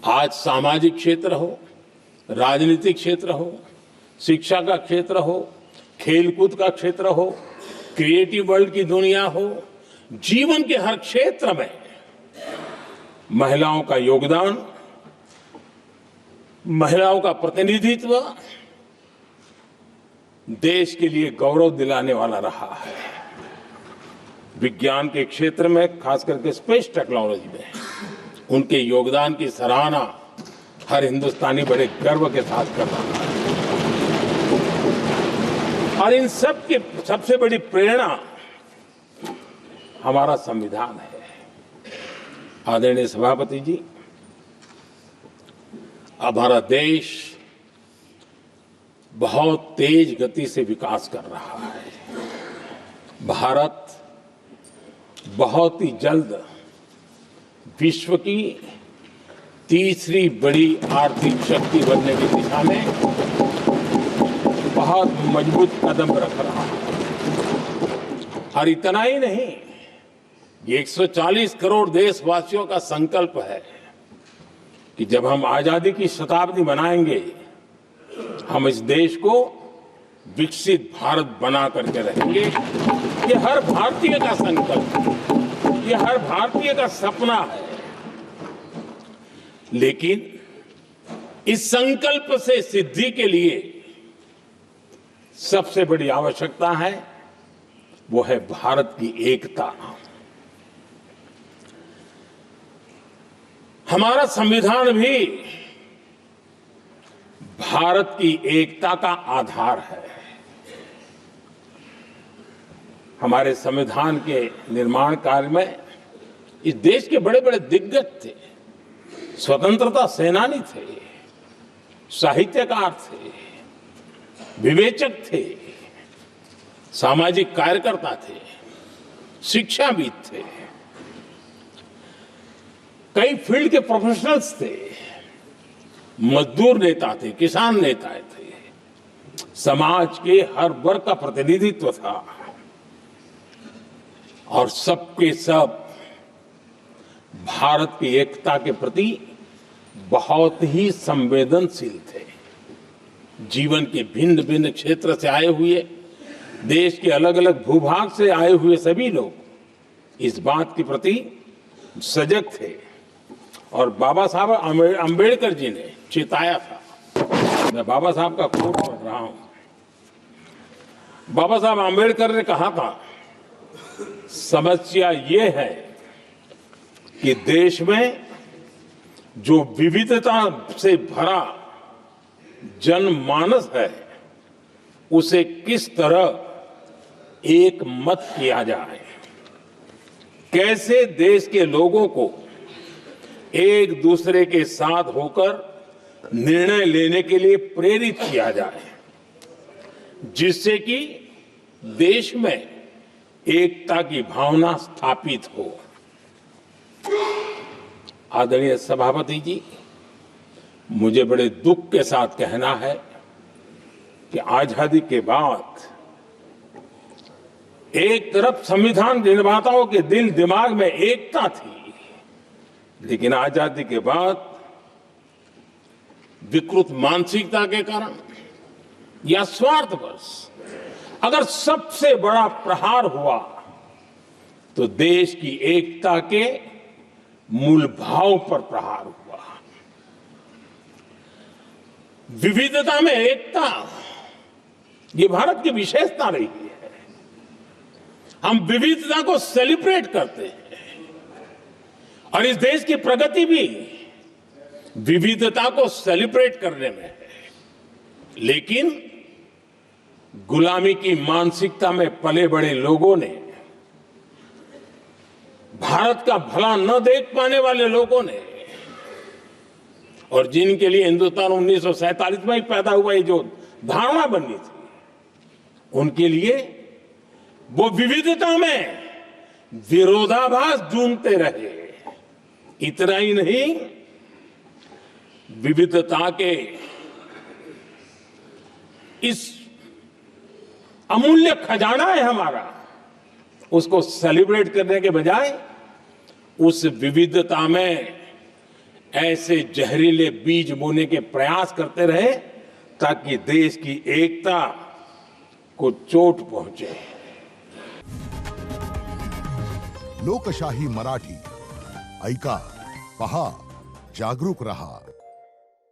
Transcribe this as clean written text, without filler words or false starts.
आज सामाजिक क्षेत्र हो, राजनीतिक क्षेत्र हो, शिक्षा का क्षेत्र हो, खेलकूद का क्षेत्र हो, क्रिएटिव वर्ल्ड की दुनिया हो, जीवन के हर क्षेत्र में महिलाओं का योगदान, महिलाओं का प्रतिनिधित्व देश के लिए गौरव दिलाने वाला रहा है। विज्ञान के क्षेत्र में, खास करके स्पेस टेक्नोलॉजी में उनके योगदान की सराहना हर हिंदुस्तानी बड़े गर्व के साथ कर रहा है। और इन सब की सबसे बड़ी प्रेरणा हमारा संविधान है। आदरणीय सभापति जी, हमारा देश बहुत तेज गति से विकास कर रहा है। भारत बहुत ही जल्द विश्व की तीसरी बड़ी आर्थिक शक्ति बनने की दिशा में बहुत मजबूत कदम रख रहा है। और इतना ही नहीं, ये 140 करोड़ देशवासियों का संकल्प है कि जब हम आजादी की शताब्दी मनाएंगे, हम इस देश को विकसित भारत बना करके रहेंगे। ये हर भारतीय का संकल्प है, ये हर भारतीय का सपना है। लेकिन इस संकल्प से सिद्धि के लिए सबसे बड़ी आवश्यकता है, वो है भारत की एकता। हमारा संविधान भी भारत की एकता का आधार है। हमारे संविधान के निर्माण काल में इस देश के बड़े बड़े दिग्गज थे, स्वतंत्रता सेनानी थे, साहित्यकार थे, विवेचक थे, सामाजिक कार्यकर्ता थे, शिक्षाविद थे, कई फील्ड के प्रोफेशनल्स थे, मजदूर नेता थे, किसान नेता थे, समाज के हर वर्ग का प्रतिनिधित्व था और सबके सब भारत की एकता के प्रति बहुत ही संवेदनशील थे। जीवन के भिन्न भिन्न क्षेत्र से आए हुए, देश के अलग अलग भूभाग से आए हुए सभी लोग इस बात के प्रति सजग थे और बाबा साहब अम्बेडकर जी ने चेताया था। मैं बाबा साहब का कोट पढ़ रहा हूं। बाबा साहब अम्बेडकर ने कहा था, समस्या ये है कि देश में जो विविधता से भरा जनमानस है, उसे किस तरह एक मत किया जाए, कैसे देश के लोगों को एक दूसरे के साथ होकर निर्णय लेने के लिए प्रेरित किया जाए, जिससे कि देश में एकता की भावना स्थापित हो। आदरणीय सभापति जी, मुझे बड़े दुख के साथ कहना है कि आजादी के बाद एक तरफ संविधान निर्माताओं के दिल दिमाग में एकता थी, लेकिन आजादी के बाद विकृत मानसिकता के कारण या स्वार्थवश अगर सबसे बड़ा प्रहार हुआ तो देश की एकता के मूल भाव पर प्रहार हुआ। विविधता में एकता, ये भारत की विशेषता रही है। हम विविधता को सेलिब्रेट करते हैं और इस देश की प्रगति भी विविधता को सेलिब्रेट करने में है। लेकिन गुलामी की मानसिकता में पले बड़े लोगों ने, भारत का भला न देख पाने वाले लोगों ने, और जिनके लिए हिंदुस्तान 1947 में ही पैदा हुआ ये जो धारणा बनी थी, उनके लिए वो विविधता में विरोधाभास ढूंढते रहे। इतना ही नहीं, विविधता के इस अमूल्य खजाना है हमारा, उसको सेलिब्रेट करने के बजाय उस विविधता में ऐसे जहरीले बीज बोने के प्रयास करते रहे ताकि देश की एकता को चोट पहुंचे। लोकशाही मराठी ऐका, पहा, जागरूक रहा।